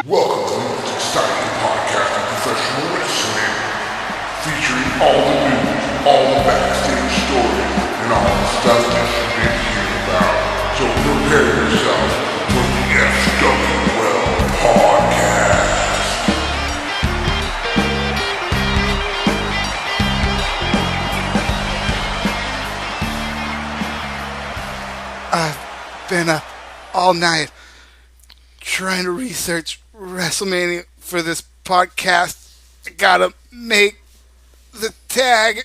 Welcome to the most exciting podcast of professional wrestling, featuring all the news, all the backstage stories, and all the stuff that you've been hearing about. So prepare yourself for the FWL Podcast. I've been up all night trying to research Wrestlemania for this podcast. I gotta make the tag.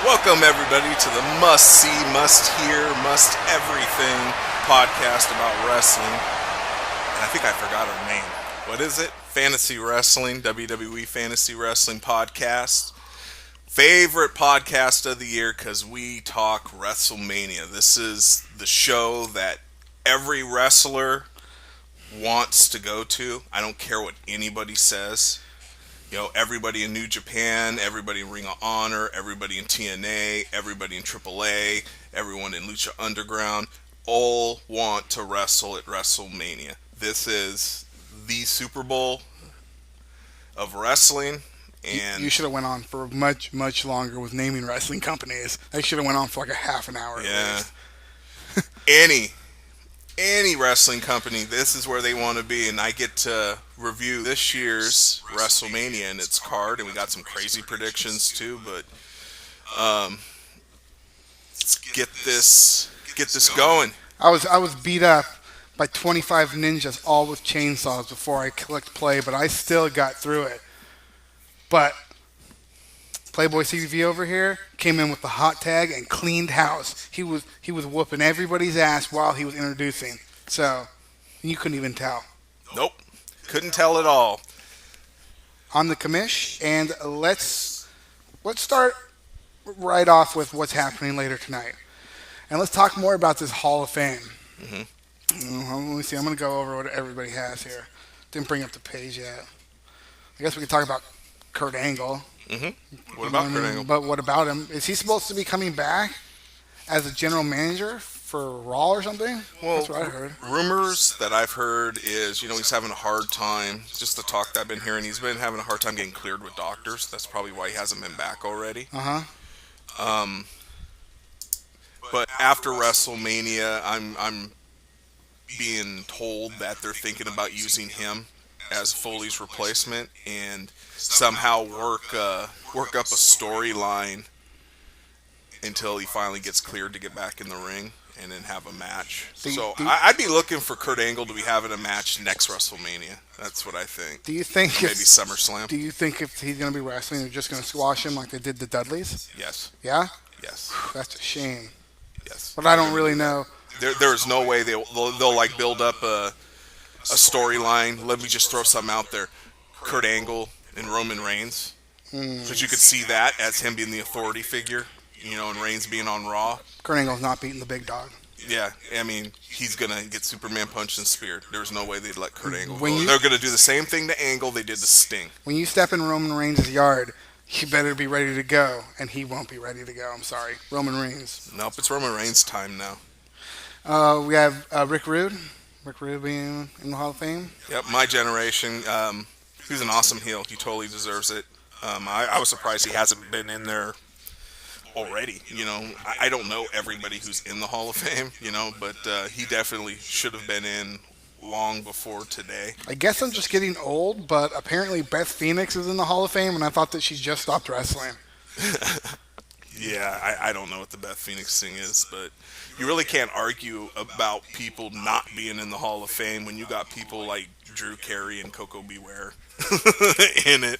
Welcome everybody to the must-see, must-hear, must-everything podcast about wrestling. And I think I forgot our name. What is it? Fantasy Wrestling, WWE Fantasy Wrestling Podcast. Favorite podcast of the year because we talk Wrestlemania. This is the show that every wrestler wants to go to. I don't care what anybody says. You know, everybody in New Japan, everybody in Ring of Honor, everybody in TNA, everybody in AAA, everyone in Lucha Underground, all want to wrestle at WrestleMania. This is the Super Bowl of wrestling. And you should have went on for much, much longer with naming wrestling companies. I should have went on for like a half an hour. Yeah. Any wrestling company, this is where they want to be, and I get to review this year's WrestleMania and its card, and we got some crazy predictions too. But let's get this going. I was beat up by 25 ninjas, all with chainsaws, before I clicked play, but I still got through it. But Playboy CTV over here came in with the hot tag and cleaned house. He was whooping everybody's ass while he was introducing. So you couldn't even tell. Nope, couldn't tell at all. On the commish, and let's start right off with what's happening later tonight, and let's talk more about this Hall of Fame. Let me see. I'm going to go over what everybody has here. Didn't bring up the page yet. I guess we can talk about Kurt Angle. What about Kurt Angle? But what about him? Is he supposed to be coming back as a general manager for Raw or something? Well, that's what I heard. Rumors that I've heard is, he's having a hard time, just the talk that I've been hearing, he's been having a hard time getting cleared with doctors. That's probably why he hasn't been back already. But after WrestleMania, I'm being told that they're thinking about using him as Foley's replacement and somehow work up a storyline until he finally gets cleared to get back in the ring and then have a match. I'd be looking for Kurt Angle to be having a match next WrestleMania. That's what I think. Do you think maybe SummerSlam? Do you think if he's going to be wrestling, they're just going to squash him like they did the Dudleys? Yes. Yeah? Yes. That's a shame. Yes. But I don't really know. There's no way they'll like build up a storyline. Let me just throw something out there. Kurt Angle and Roman Reigns. Because you could see that as him being the authority figure, and Reigns being on Raw. Kurt Angle's not beating the big dog. Yeah, I mean, he's going to get Superman punched and speared. There's no way they'd let Kurt Angle go. They're going to do the same thing to Angle they did to Sting. When you step in Roman Reigns' yard, you better be ready to go, and he won't be ready to go. I'm sorry. Roman Reigns. Nope, it's Roman Reigns' time now. We have Rick Rude. Rick Rude being in the Hall of Fame. Yep, my generation. He's an awesome heel. He totally deserves it. I was surprised he hasn't been in there already. I don't know everybody who's in the Hall of Fame, but he definitely should have been in long before today. I guess I'm just getting old, but apparently Beth Phoenix is in the Hall of Fame, and I thought that she just stopped wrestling. Yeah, I don't know what the Beth Phoenix thing is, but you really can't argue about people not being in the Hall of Fame when you got people like Drew Carey and Coco Beware in it,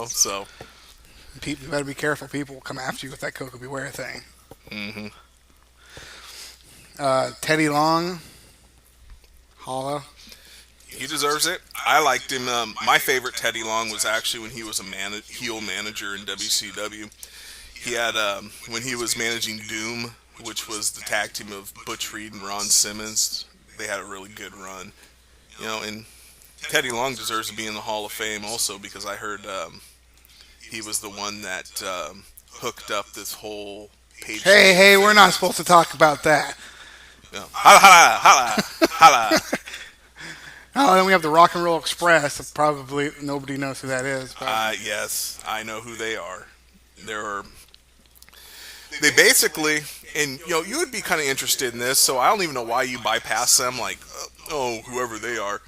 so. You better be careful. People will come after you with that Coco Beware thing. Teddy Long. Hollow. He deserves it. I liked him. My favorite Teddy Long was actually when he was a heel manager in WCW. He had, when he was managing Doom, which was the tag team of Butch Reed and Ron Simmons, they had a really good run. And Teddy Long deserves to be in the Hall of Fame also because I heard he was the one that hooked up this whole page. Hey, we're not supposed to talk about that. Yeah. Holla. I Well, then we have the Rock and Roll Express. Probably nobody knows who that is. But. Yes, I know who they are. They basically, and you would be kind of interested in this, so I don't even know why you bypass them, like, oh, whoever they are.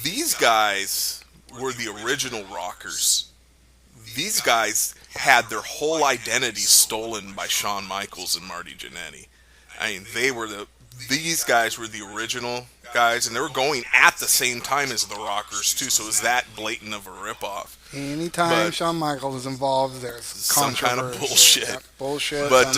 These guys were the original rockers. These guys had their whole identity stolen by Shawn Michaels and Marty Jannetty. I mean, these guys were the original guys, and they were going at the same time as the rockers, too, so it was that blatant of a ripoff. Anytime Shawn Michaels is involved, there's some kind of bullshit. Yeah, bullshit. But,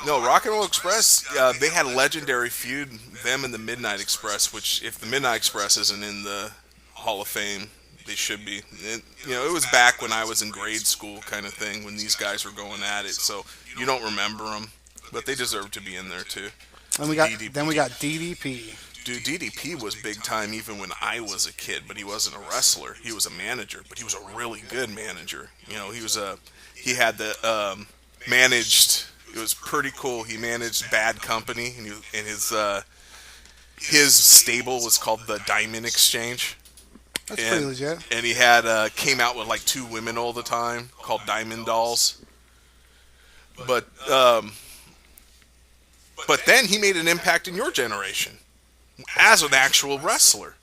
no, Rock and Roll Express, they had a legendary feud, them and the Midnight Express, which, if the Midnight Express isn't in the Hall of Fame, they should be. It was back when I was in grade school kind of thing, when these guys were going at it, so you don't remember them, but they deserve to be in there, too. And we got DDP. Dude, DDP was big time even when I was a kid, but he wasn't a wrestler. He was a manager, but he was a really good manager. He had the managed. It was pretty cool. He managed Bad Company, and his stable was called the Diamond Exchange. That's pretty legit. And he had came out with like 2 women all the time called Diamond Dolls. But then he made an impact in your generation as an actual wrestler.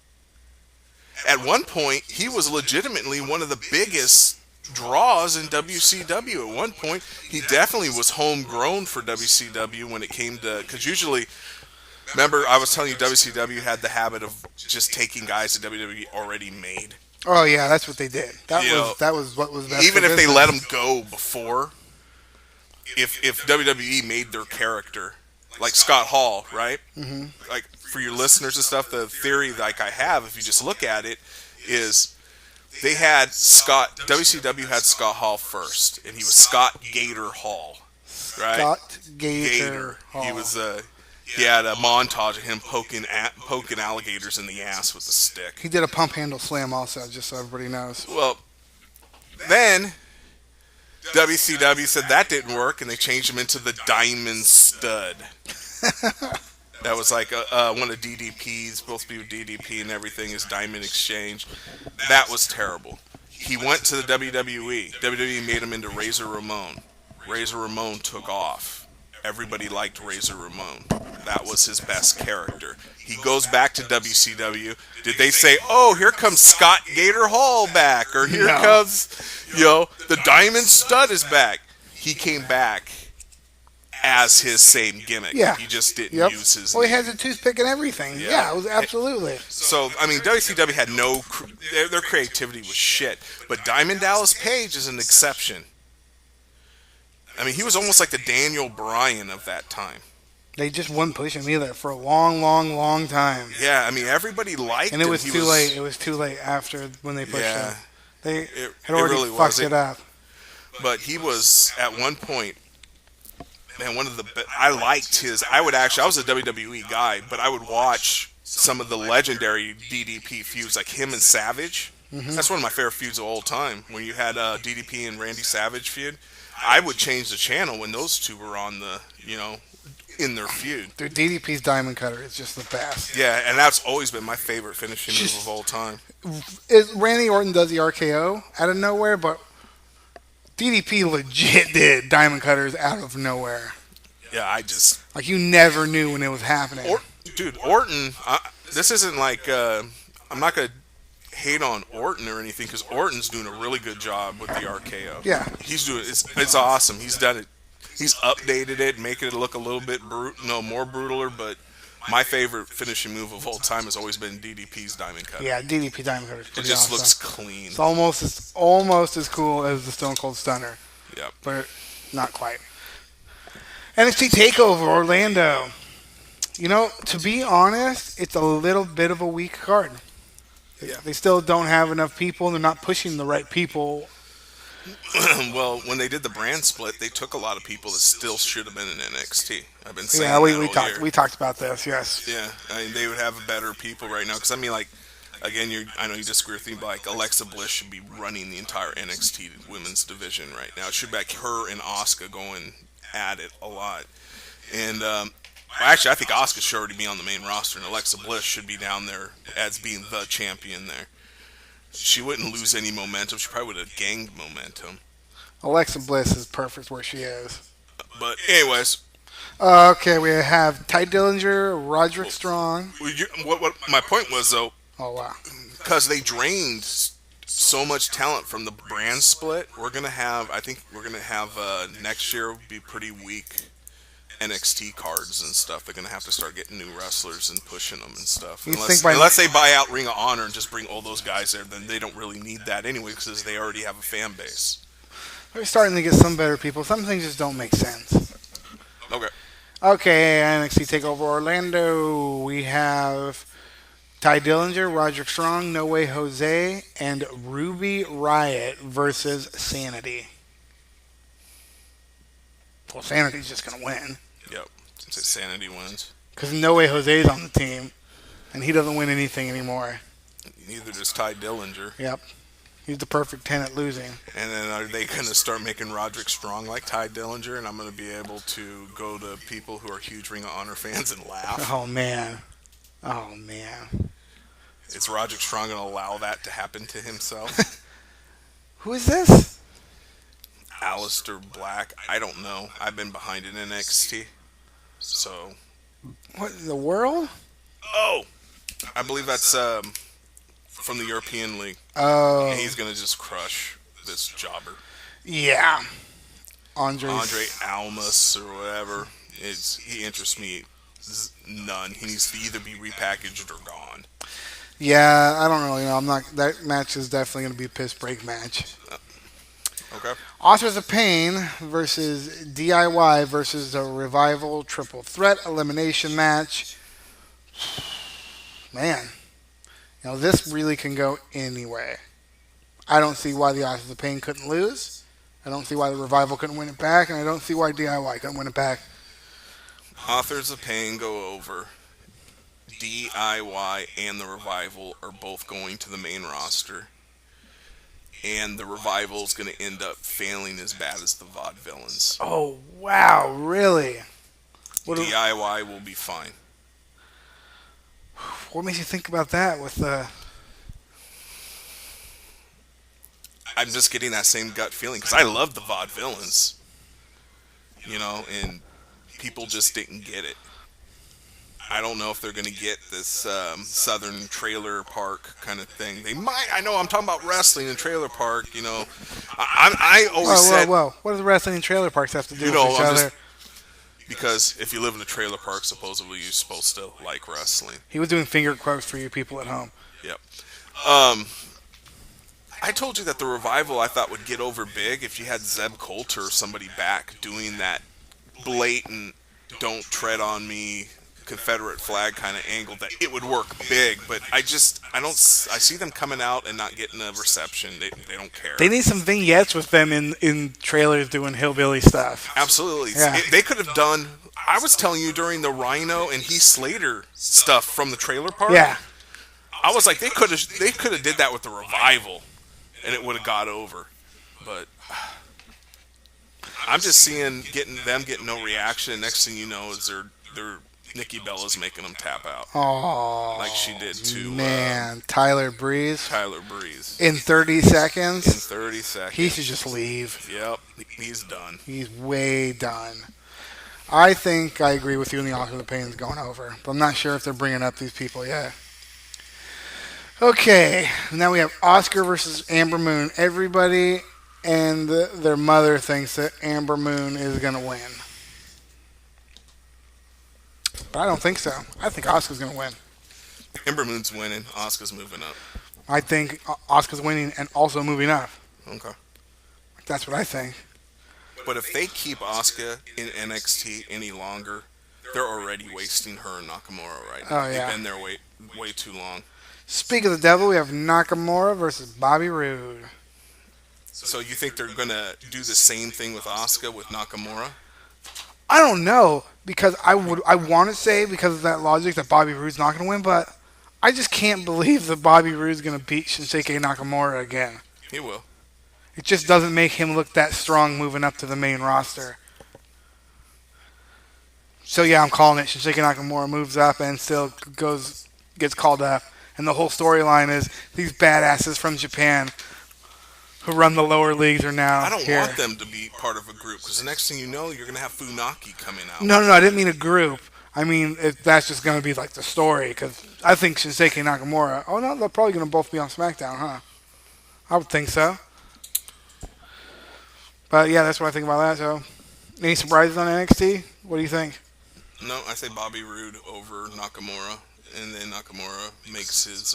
At one point, he was legitimately one of the biggest draws in WCW. At one point, he definitely was homegrown for WCW when it came to... Because usually, remember, I was telling you WCW had the habit of just taking guys that WWE already made. Oh, yeah, that's what they did. That was what was best. Even if they let them go before, if WWE made their character... Like Scott Hall, right? Mm-hmm. Like, for your listeners and stuff, the theory like I have, if you just look at it, is they had WCW had Scott Hall first, and he was Scott Gator Hall, right? Scott Gator Hall. He had a montage of him poking alligators in the ass with a stick. He did a pump handle slam also, just so everybody knows. Well, then... WCW said that didn't work, and they changed him into the Diamond Stud. That was like one of DDP's, supposed to be with DDP and everything, is Diamond Exchange. That was terrible. He went to the WWE. WWE made him into Razor Ramon. Razor Ramon took off. Everybody liked Razor Ramon. That was his best character. He goes back to WCW. Did they say, oh, here comes Scott Gator Hall back? Or here comes, the Diamond Stud is back. He came back as his same gimmick. Yeah. He just didn't use his name. He has a toothpick and everything. Yeah, it was absolutely. So, I mean, WCW had their creativity was shit. But Diamond Dallas Page is an exception. I mean, he was almost like the Daniel Bryan of that time. They just wouldn't push him either for a long, long, long time. Yeah, I mean, everybody liked him. And it was too late. It was too late after when they pushed him. They had already really fucked it up. But he was, at one point, man, one of the... I liked his... I was a WWE guy, but I would watch some of the legendary DDP feuds, like him and Savage. Mm-hmm. That's one of my favorite feuds of all time. When you had DDP and Randy Savage feud, I would change the channel when those two were on the, in their feud. Dude, DDP's Diamond Cutter is just the best. Yeah, and that's always been my favorite finishing move of all time. Randy Orton does the RKO out of nowhere, but DDP legit did Diamond Cutters out of nowhere. Yeah, like, you never knew when it was happening. Dude, Orton, this isn't like, I'm not going to hate on Orton or anything, because Orton's doing a really good job with the RKO. Yeah. He's doing it's awesome. He's done it. He's updated it, making it look a little bit more brutaler, but my favorite finishing move of all time has always been DDP's Diamond Cutter. Yeah, DDP Diamond Cutter is pretty awesome. Looks clean. It's almost as cool as the Stone Cold Stunner. Yep. But not quite. NXT TakeOver Orlando. To be honest, it's a little bit of a weak card. Yeah. They still don't have enough people, and they're not pushing the right people. Well, when they did the brand split, they took a lot of people that still should have been in NXT. I've been saying we talked about this, yes. Yeah, I mean, they would have better people right now. Because, I mean, like, again, I know you disagree with me, but, like, Alexa Bliss should be running the entire NXT women's division right now. It should be, like, her and Asuka going at it a lot. And Well, actually, I think Asuka should already be on the main roster, and Alexa Bliss should be down there as being the champion there. She wouldn't lose any momentum. She probably would have gained momentum. Alexa Bliss is perfect where she is. But anyways, Okay, we have Ty Dillinger, Roderick Strong. what my point was though, Oh, wow. because they drained so much talent from the brand split, I think we're gonna have next year will be pretty weak NXT cards and stuff. They're gonna have to start getting new wrestlers and pushing them and stuff. Unless they buy out Ring of Honor and just bring all those guys there, then they don't really need that anyway because they already have a fan base. We're starting to get some better people. Some things just don't make sense. Okay, NXT TakeOver Orlando. We have Ty Dillinger, Roderick Strong, No Way Jose, and Ruby Riott versus Sanity. Well, Sanity's just going to win. Yep. So Sanity wins. Because No Way Jose's on the team, and he doesn't win anything anymore. Neither does Ty Dillinger. Yep. He's the perfect 10 at losing. And then are they going to start making Roderick Strong like Ty Dillinger, and I'm going to be able to go to people who are huge Ring of Honor fans and laugh? Oh, man. Oh, man. Is Roderick Strong going to allow that to happen to himself? Who is this? Aleister Black. I don't know. I've been behind in NXT. So. What in the world? Oh! I believe that's from the European League. Oh. And he's going to just crush this jobber. Yeah. Andre Almas or whatever. He interests me none. He needs to either be repackaged or gone. Yeah, I don't really know. I'm not. That match is definitely going to be a piss break match. Okay. Authors of Pain versus DIY versus the Revival Triple Threat Elimination Match. Man, this really can go any way. I don't see why the Authors of Pain couldn't lose. I don't see why the Revival couldn't win it back, and I don't see why DIY couldn't win it back. Authors of Pain go over. DIY and the Revival are both going to the main roster. And the Revival is going to end up failing as bad as the Vaudevillains. Oh, wow, really? DIY will be fine. What makes you think about that with the... I'm just getting that same gut feeling, because I love the Vaudevillains. And people just didn't get it. I don't know if they're going to get this Southern trailer park kind of thing. They might. I know I'm talking about wrestling and trailer park. I always said. Whoa. What does wrestling and trailer parks have to do with each other? Because if you live in a trailer park, supposedly you're supposed to like wrestling. He was doing finger quotes for you people at home. Yep. I told you that the Revival I thought would get over big if you had Zeb Coulter or somebody back doing that blatant "don't tread on me" Confederate flag kind of angle, that it would work big, but I see them coming out and not getting a reception. They don't care. They need some vignettes with them in trailers doing hillbilly stuff. Absolutely. Yeah. They could have done, I was telling you during the Rhino and Heath Slater stuff from the trailer park. Yeah. I was like, they could have did that with the Revival and it would have got over. But I'm just seeing getting no reaction. Next thing you know is they're Nikki Bella's making them tap out. Oh, like she did to Tyler Breeze. In 30 seconds. He should just leave. Yep, he's done. He's way done. I think I agree with you, and the Author of the Pain is going over, but I'm not sure if they're bringing up these people yet. Okay, now we have Asuka versus Amber Moon. Everybody and their mother thinks that Amber Moon is going to win. But I don't think so. I think Asuka's going to win. Ember Moon's winning. Asuka's moving up. I think Asuka's winning and also moving up. Okay. That's what I think. But if they keep Asuka in NXT any longer, they're already wasting her and Nakamura right now. Oh, yeah. They've been there way too long. Speak of the devil, we have Nakamura versus Bobby Roode. So you think they're going to do the same thing with Asuka with Nakamura? I don't know, because I want to say because of that logic that Bobby Roode's not going to win, but I just can't believe that Bobby Roode's going to beat Shinsuke Nakamura again. He will. It just doesn't make him look that strong moving up to the main roster. So yeah, I'm calling it. Shinsuke Nakamura moves up and still gets called up, and the whole storyline is these badasses from Japan who run the lower leagues are now I don't here. want them to be part of a group because the next thing you know, you're gonna have Funaki coming out. No, I didn't mean a group. I mean that's just gonna be like the story because I think Shinsuke Nakamura. Oh no, they're probably gonna both be on SmackDown, huh? I would think so. But yeah, that's what I think about that. So, any surprises on NXT? What do you think? No, I say Bobby Roode over Nakamura, and then Nakamura makes his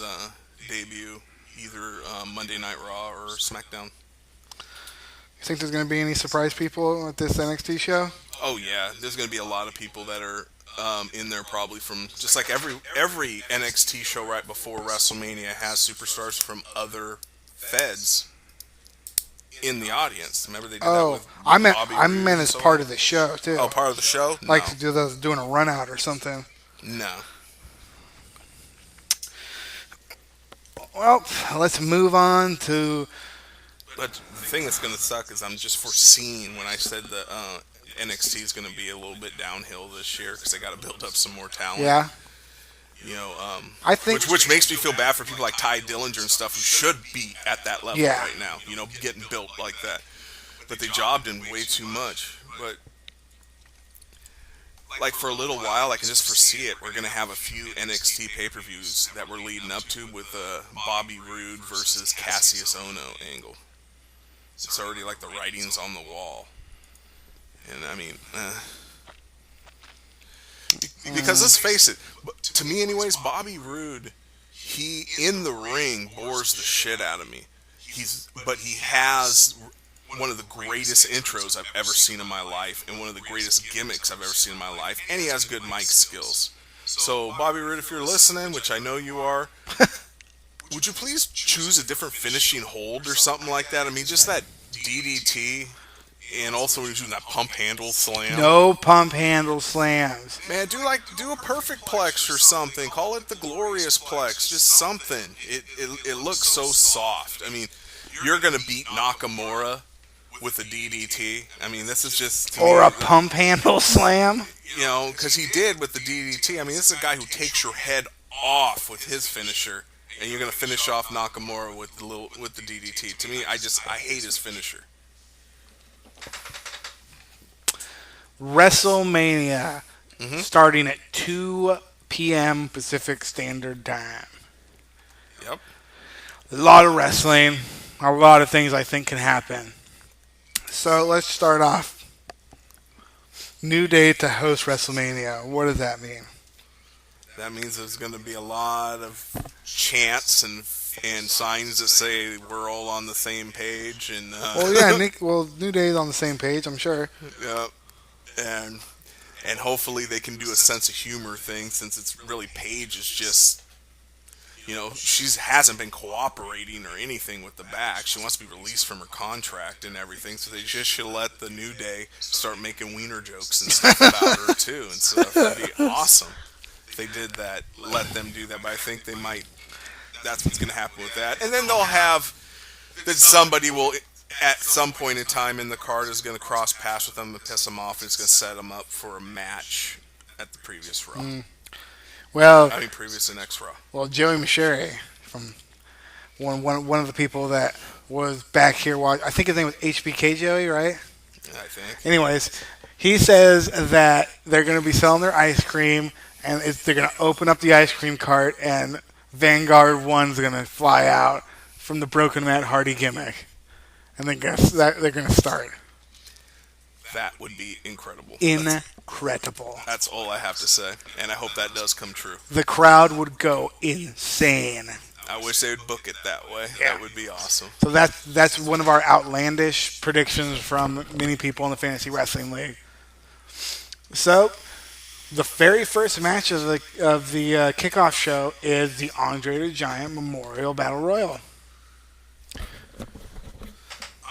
debut either Monday Night Raw or SmackDown. You think there's going to be any surprise people at this NXT show? Oh yeah, there's going to be a lot of people that are in there probably from just like every NXT show right before WrestleMania has superstars from other feds in the audience. Remember they did that with I Bobby meant Roode as and part of the show too. Oh, part of the show? Like No. to do those doing a run out or something. No. Well, let's move on to. But the thing that's going to suck is I'm just foreseeing when I said that NXT is going to be a little bit downhill this year because they got to build up some more talent. Yeah. You know, I think which makes me feel bad for people like Ty Dillinger and stuff who should be at that level Yeah. right now. You know, getting built like that, but they jobbed in way too much. But like for a little while, I can just foresee it. We're going to have a few NXT pay-per-views that we're leading up to with Bobby Roode versus Cassius Ohno angle. It's already like the writing's on the wall. And I mean, because let's face it, to me anyways, Bobby Roode, he in the ring bores the shit out of me. But he has one of the greatest intros I've ever seen in my life and one of the greatest gimmicks I've ever seen in my life, and he has good mic skills. So Bobby Roode, if you're listening, which I know you are, would you please choose a different finishing hold or something like that? I mean, just that DDT, and also when you're doing that pump handle slam. no pump handle slams. Man, do a perfect plex or something. Call it the glorious plex. Just something. It looks so soft. I mean, you're gonna beat Nakamura with a DDT. I mean, this is just Or a pump handle slam. You know, because he did with the DDT. I mean, this is a guy who takes your head off with his finisher, and you're gonna finish off Nakamura with the DDT. To me, I hate his finisher. WrestleMania starting at 2 p.m. Pacific Standard Time. Yep. A lot of wrestling, a lot of things I think can happen. So let's start off. New Day to host WrestleMania. What does that mean? That means there's going to be a lot of chants and signs that say we're all on the same page. And Well, yeah, New Day's on the same page, I'm sure. yeah, and hopefully they can do a sense of humor thing since it's really Paige is just. You know, she hasn't been cooperating or anything with the back. She wants to be released from her contract and everything, so they just should let the New Day start making wiener jokes and stuff about her, too, and stuff. That'd be awesome if they did that, let them do that, but I think they might. That's what's going to happen with that. And then they'll have that somebody will, at some point in time in the card, is going to cross paths with them and piss them off, and it's going to set them up for a match at the previous Raw. Well, Previous and next Raw. Well, Joey Machieri from one of the people that was back here. I think his name was HBK Joey, right? I think. Anyways, he says that they're going to be selling their ice cream, and they're going to open up the ice cream cart, and Vanguard 1's going to fly out from the Broken Matt Hardy gimmick, and they're going to start. That would be incredible. Incredible. That's all I have to say, and I hope that does come true. The crowd would go insane. I wish they would book it that way. Yeah. That would be awesome. So that's one of our outlandish predictions from many people in the Fantasy Wrestling League. So, the very first match of the kickoff show is the Andre the Giant Memorial Battle Royal.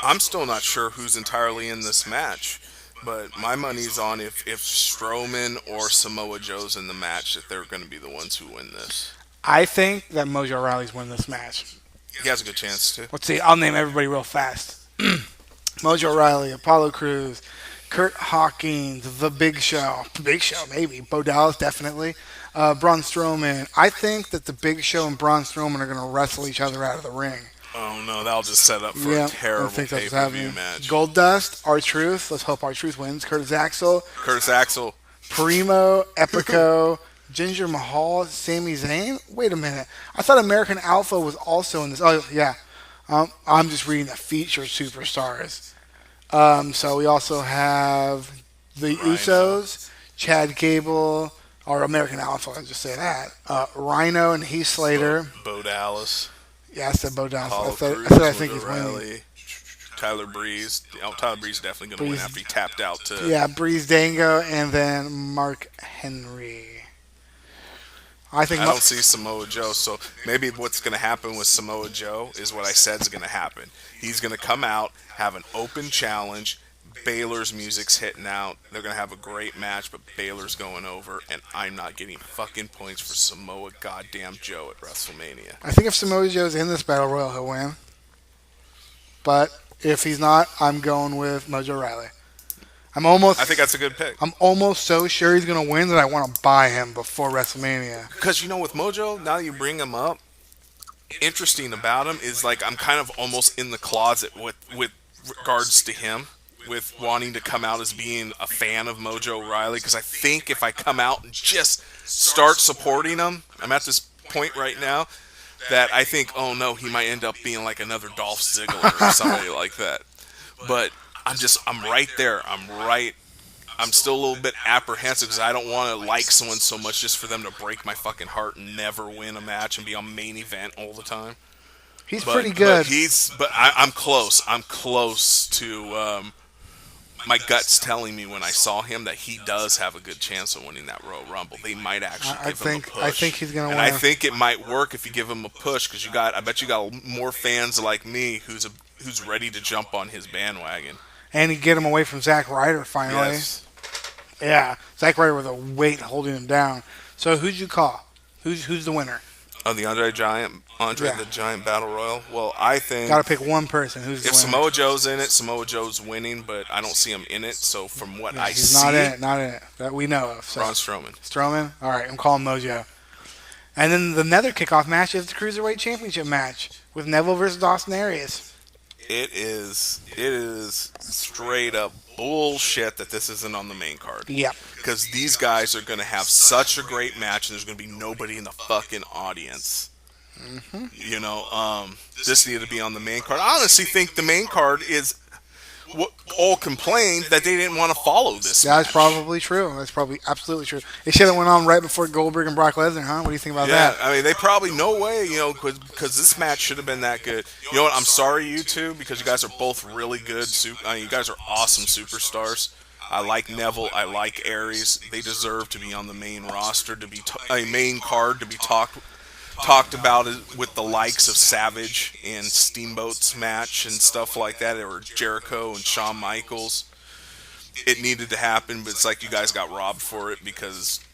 I'm still not sure who's entirely in this match, but my money's on if Strowman or Samoa Joe's in the match, that they're going to be the ones who win this. I think that Mojo Rawley's winning this match. He has a good chance to. Let's see. I'll name everybody real fast. Mojo Rawley, Apollo Crews, Kurt Hawkins, The Big Show. Big Show, maybe. Bo Dallas, definitely. Braun Strowman. I think that The Big Show and Braun Strowman are going to wrestle each other out of the ring. Oh, no, that'll just set up for a terrible pay-per-view match. Goldust, R-Truth. Let's hope R-Truth wins. Curtis Axel. Primo, Epico, Jinder Mahal, Sami Zayn. Wait a minute. I thought American Alpha was also in this. Oh, yeah. I'm just reading the featured superstars. So we also have the Usos, Chad Gable, or American Alpha, I'll just say that. Rhino and Heath Slater. Bo Dallas. Yeah, I said Bo Dallas. I think he's winning. Tyler Breeze. Tyler Breeze is definitely going to win after he tapped out to... Yeah, Breeze Dango, and then Mark Henry. I don't see Samoa Joe, so maybe what's going to happen with Samoa Joe is what I said is going to happen. He's going to come out, have an open challenge. Baylor's music's hitting out. They're going to have a great match, but Baylor's going over, and I'm not getting fucking points for Samoa goddamn Joe at WrestleMania. I think if Samoa Joe's in this Battle Royal, he'll win. But if he's not, I'm going with Mojo Rawley. I think that's a good pick. I'm almost so sure he's going to win that I want to buy him before WrestleMania. Because, with Mojo, now that you bring him up, interesting about him is, like, I'm kind of almost in the closet with regards to him, with wanting to come out as being a fan of Mojo Rawley, because I think if I come out and just start supporting him, I'm at this point right now that I think, oh no, he might end up being like another Dolph Ziggler or somebody like that. But I'm right there. I'm still a little bit apprehensive because I don't want to like someone so much just for them to break my fucking heart and never win a match and be on main event all the time. He's pretty good. I'm close. I'm close to my gut's telling me when I saw him that he does have a good chance of winning that Royal Rumble. They might actually give him a push. I think he's going to win. And I think it might work if you give him a push because I bet you got more fans like me who's ready to jump on his bandwagon. And you get him away from Zack Ryder finally. Yes. Yeah, Zack Ryder with a weight holding him down. So who'd you call? Who's the winner? Oh, the Andre the Giant Battle Royal. Well, I think got to pick one person. Who's the winner? If Samoa Joe's in it, Samoa Joe's winning, but I don't see him in it. So from what I see, he's not in it that we know of. So. Braun Strowman. Strowman. All right, I'm calling Mojo. And then the nether kickoff match is the Cruiserweight Championship match with Neville versus Austin Aries. It is straight up bullshit that this isn't on the main card. Yep. Because these guys are going to have such a great match, and there's going to be nobody in the fucking audience. Mm-hmm. This needed to be on the main card. I honestly think the main card is all complained that they didn't want to follow this. That's probably true. That's probably absolutely true. It should have went on right before Goldberg and Brock Lesnar, huh? What do you think about that? Yeah, I mean, they probably, no way, because this match should have been that good. You know what? I'm sorry, you two, because you guys are both really good. You guys are awesome superstars. I like Neville. I like Aries. They deserve to be on the main roster, to be main card, to be talked about it with the likes of Savage and Steamboat's match and stuff like that, or Jericho and Shawn Michaels. It needed to happen, but it's like you guys got robbed for it because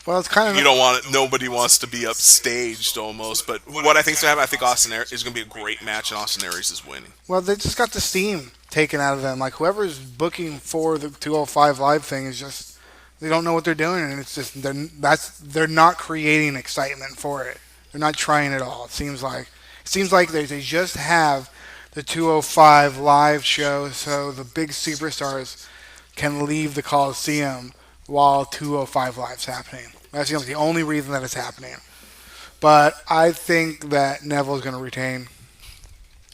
it's kind of you don't want it. Nobody wants to be upstaged almost. But what I think is going to happen, I think Austin Aries is going to be a great match, and Austin Aries is winning. Well, they just got the steam taken out of them. Like whoever's booking for the 205 Live thing is just they don't know what they're doing, and it's just they're not creating excitement for it. They're not trying at all. It seems like they just have the 205 Live show so the big superstars can leave the Coliseum while 205 Live's happening. That's the only reason that it's happening. But I think that Neville's going to retain.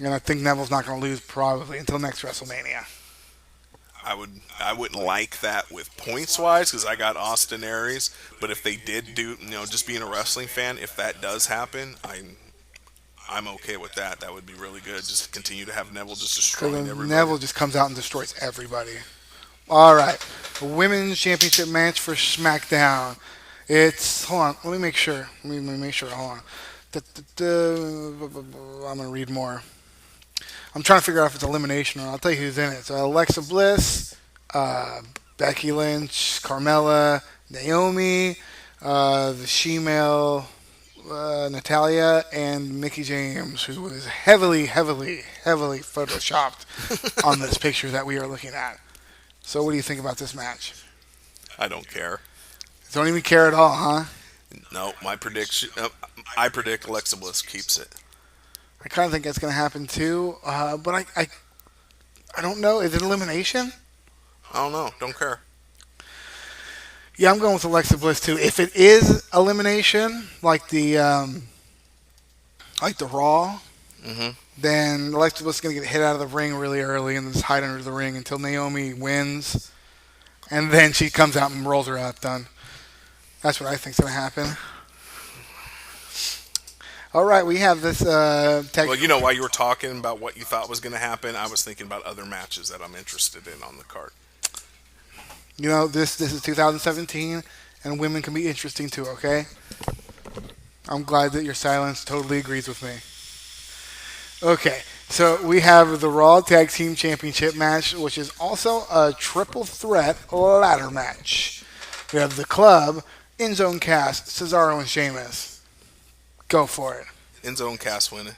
And I think Neville's not going to lose probably until next WrestleMania. I wouldn't like that with points wise because I got Austin Aries, but if they did do, just being a wrestling fan, if that does happen, I'm okay with that. That would be really good. Just continue to have Neville just destroying everybody. Neville just comes out and destroys everybody. All right, the women's championship match for SmackDown. Hold on, let me make sure. Hold on. I'm gonna read more. I'm trying to figure out if it's elimination or not. I'll tell you who's in it. So Alexa Bliss, Becky Lynch, Carmella, Naomi, the She-Male, Natalia, and Mickie James, who was heavily photoshopped on this picture that we are looking at. So what do you think about this match? I don't care. Don't even care at all, huh? No, my prediction. I predict Alexa Bliss keeps it. I kind of think that's going to happen too, but I don't know. Is it elimination? I don't know. Don't care. Yeah, I'm going with Alexa Bliss too. If it is elimination, like the Raw, then Alexa Bliss is going to get hit out of the ring really early and just hide under the ring until Naomi wins, and then she comes out and rolls her up. Done. That's what I think's going to happen. All right, we have this tag. Well, you know, while you were talking about what you thought was going to happen, I was thinking about other matches that I'm interested in on the card. You know, this is 2017, and women can be interesting too, okay? I'm glad that your silence totally agrees with me. Okay, so we have the Raw Tag Team Championship match, which is also a triple threat ladder match. We have the Club, Enzo and Cass, Cesaro and Sheamus. Go for it. Enzo and Cass winning.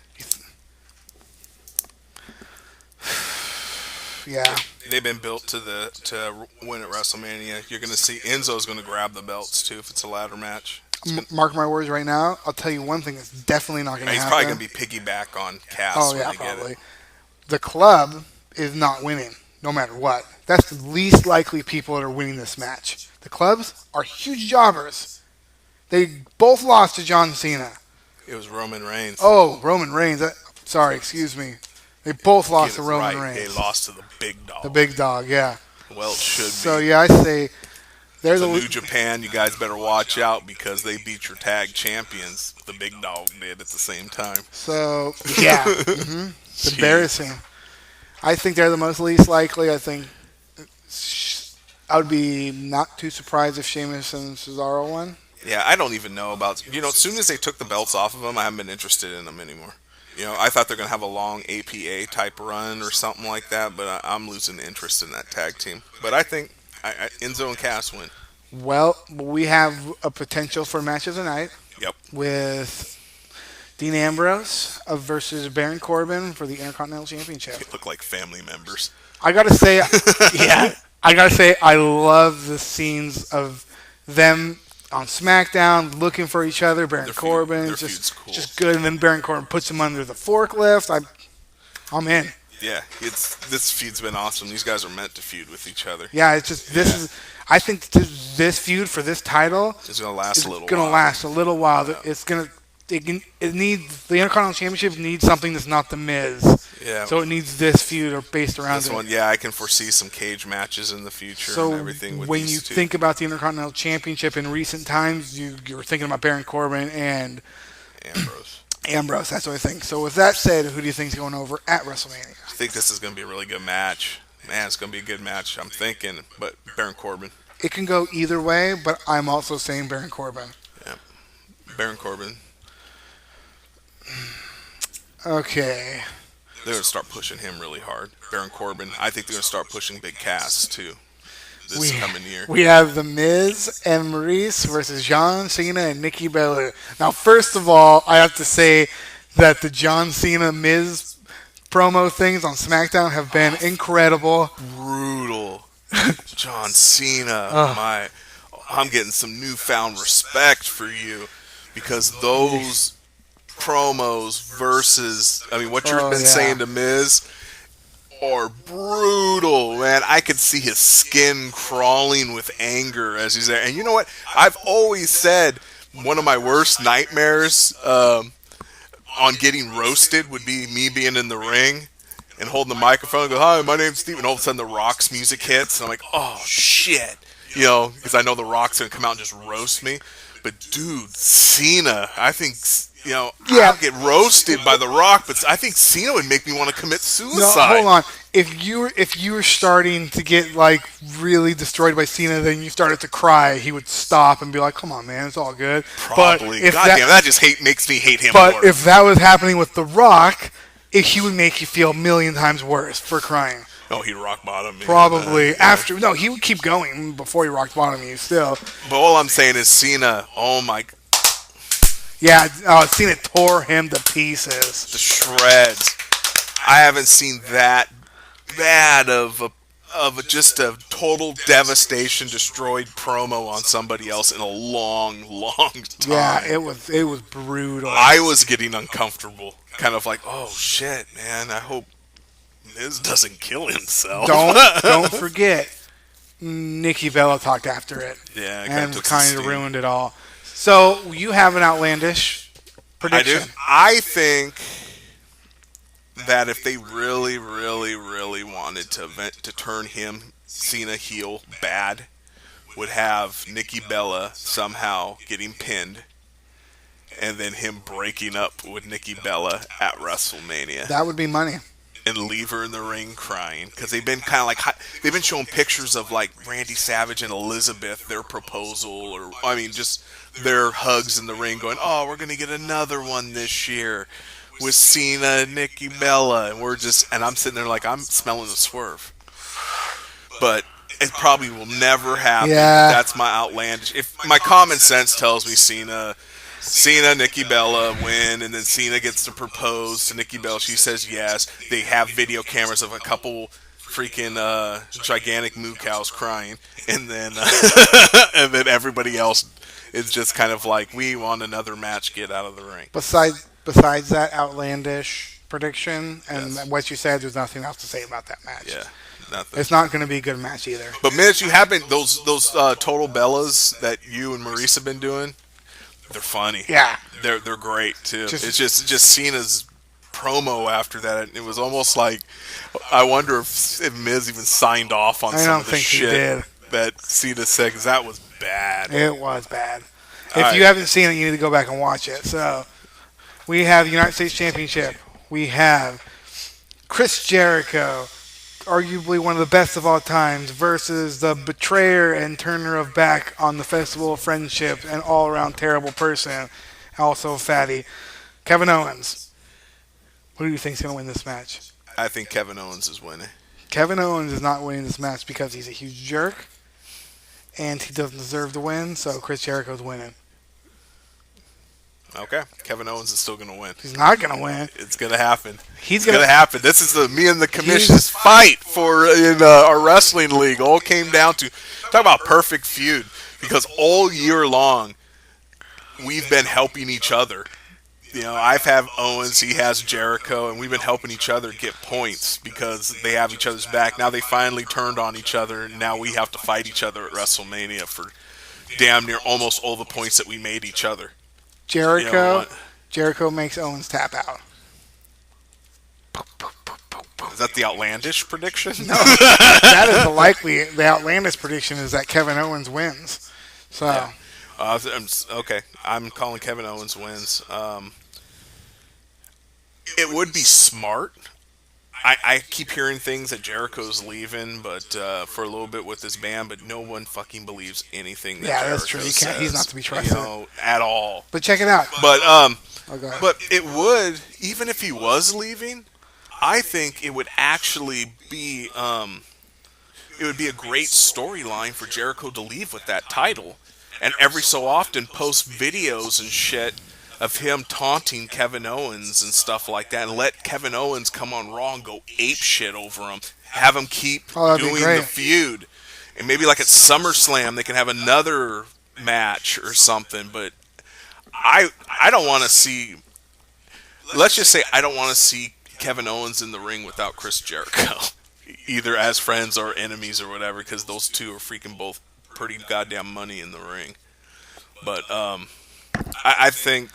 Yeah. They've been built to win at WrestleMania. You're going to see Enzo's going to grab the belts too if it's a ladder match. Mark my words right now. I'll tell you one thing that's definitely not going to happen. He's probably going to be piggyback on Cass. Oh, yeah, probably. The Club is not winning, no matter what. That's the least likely people that are winning this match. The Clubs are huge jobbers. They both lost to John Cena. It was Roman Reigns. Oh, Roman Reigns. Sorry, excuse me. They both lost to Roman Reigns. They lost to the big dog. The big dog, yeah. Well, it should be. So, yeah, I say there's a New Japan. You guys better watch out because they beat your tag champions. The big dog did at the same time. So, yeah. It's embarrassing. I think they're the most least likely. I think I would be not too surprised if Sheamus and Cesaro won. Yeah, I don't even know about... You know, as soon as they took the belts off of them, I haven't been interested in them anymore. You know, I thought they're going to have a long APA-type run or something like that, but I'm losing interest in that tag team. But I think Enzo and Cass win. Well, we have a potential for match of the night. Yep. With Dean Ambrose versus Baron Corbin for the Intercontinental Championship. They look like family members. I got to say, yeah, I love the scenes of them on SmackDown, looking for each other. Baron Corbin, just good, and then Baron Corbin puts him under the forklift. I'm in. Yeah, this feud's been awesome. These guys are meant to feud with each other. Yeah, it's just is. I think this feud for this title is going to last a little. It's going to last a little while. Yeah. It's going to. It needs the Intercontinental Championship needs something that's not the Miz. Yeah. So it needs this feud based around this one. Yeah, I can foresee some cage matches in the future and everything. With when these you two. Think about the Intercontinental Championship in recent times, you're thinking about Baron Corbin and Ambrose. That's what I think. So with that said, who do you think is going over at WrestleMania? I think this is going to be a really good match. Man, it's going to be a good match. I'm thinking, but Baron Corbin. It can go either way, but I'm also saying Baron Corbin. Yeah, Baron Corbin. Okay. They're going to start pushing him really hard. Baron Corbin. I think they're going to start pushing Big Cass, too, this coming year. We have The Miz and Maurice versus John Cena and Nikki Bella. Now, first of all, I have to say that the John Cena-Miz promo things on SmackDown have been incredible. Brutal. John Cena, I'm getting some newfound respect for you because those promos versus, I mean, what you've been saying to Miz are brutal, man. I could see his skin crawling with anger as he's there. And you know what? I've always said one of my worst nightmares on getting roasted would be me being in the ring and holding the microphone and go, "Hi, my name's Steve," and all of a sudden the Rock's music hits, and I'm like, "Oh shit," you know, because I know the Rock's gonna come out and just roast me. But dude, Cena, I think, you know, I'll get roasted by the Rock, but I think Cena would make me want to commit suicide. No, hold on. If you were starting to get like really destroyed by Cena, then you started to cry, he would stop and be like, "Come on, man, it's all good." Probably. Goddamn, that just makes me hate him but more. But if that was happening with The Rock, he would make you feel a million times worse for crying. Oh, he'd rock bottom me. Probably. After. No, he would keep going before he rock bottom you still. But all I'm saying is Cena, oh my. Yeah, Cena tore him to pieces. The shreds. I haven't seen that bad of of just a total devastation, destroyed promo on somebody else in a long, long time. Yeah, it was brutal. I was getting uncomfortable, kind of like, oh shit, man. I hope Miz doesn't kill himself. Don't forget, Nikki Bella talked after it. Yeah, and kind of ruined it all. So you have an outlandish prediction. I do. I think that if they really, really, really wanted to turn Cena heel bad, would have Nikki Bella somehow getting pinned, and then him breaking up with Nikki Bella at WrestleMania. That would be money. And leave her in the ring crying, because they've been kind of like, they've been showing pictures of like Randy Savage and Elizabeth, their proposal, or I mean just their hugs in the ring, going, oh, we're gonna get another one this year with Cena and Nikki Bella, and I'm sitting there like, I'm smelling the swerve, but it probably will never happen. Yeah. That's my outlandish. If my common sense tells me Cena, Nikki Bella win, and then Cena gets to propose to Nikki Bella. She says yes. They have video cameras of a couple freaking gigantic moo cows crying, and then and then everybody else is just kind of like, we want another match, get out of the ring. Besides that outlandish prediction and what you said, there's nothing else to say about that match. Yeah, nothing. It's not going to be a good match either. But Mitch, you have been those Total Bellas that you and Maurice have been doing. They're funny. Yeah, they're great too. It's just Cena's promo after that. It was almost like, I wonder if Miz even signed off on some of the shit that Cena said, because that was bad. It was bad. If you haven't seen it, you need to go back and watch it. So we have the United States Championship. We have Chris Jericho, arguably one of the best of all times, versus the betrayer and turner of back on the Festival of Friendship and all-around terrible person, also fatty, Kevin Owens. Who do you think is going to win this match? I think Kevin Owens is winning. Kevin Owens is not winning this match because he's a huge jerk, and he doesn't deserve to win, so Chris Jericho's winning. Okay, Kevin Owens is still going to win. He's not going to win. It's going to happen. It's going to happen. This is me and the commission's fight for in our wrestling league. All came down to talk about perfect feud, because all year long we've been helping each other. You know, I've had Owens, he has Jericho, and we've been helping each other get points because they have each other's back. Now they finally turned on each other, and now we have to fight each other at WrestleMania for damn near almost all the points that we made each other. Jericho makes Owens tap out. Is that the outlandish prediction? No, that is the outlandish prediction is that Kevin Owens wins. So, yeah. Okay, I'm calling Kevin Owens wins. It would be smart. I keep hearing things that Jericho's leaving, but for a little bit with this band, but no one fucking believes anything that Jericho that's true. Says, he's not to be trusted, at all. But check it out. But it would, even if he was leaving, I think it would actually be it would be a great storyline for Jericho to leave with that title, and every so often post videos and shit of him taunting Kevin Owens and stuff like that, and let Kevin Owens come on Raw and go ape shit over him. Have him keep doing the feud. And maybe like at SummerSlam they can have another match or something. But I don't want to see... Let's just say I don't want to see Kevin Owens in the ring without Chris Jericho. Either as friends or enemies or whatever, because those two are freaking both pretty goddamn money in the ring. But I think...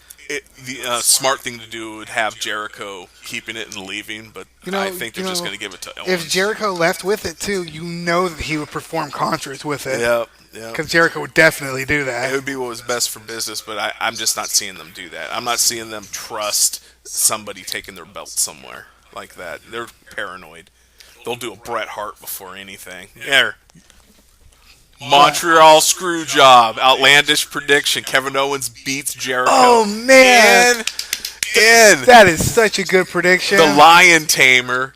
the smart thing to do would have Jericho keeping it and leaving, but I think they're just going to give it to Owens. If Jericho left with it too, you know that he would perform concerts with it. Yep. Because Jericho would definitely do that. It would be what was best for business, but I'm just not seeing them do that. I'm not seeing them trust somebody taking their belt somewhere like that. They're paranoid. They'll do a Bret Hart before anything. There. Montreal screw job. Outlandish prediction. Kevin Owens beats Jericho. Oh, man. That is such a good prediction. The Lion Tamer.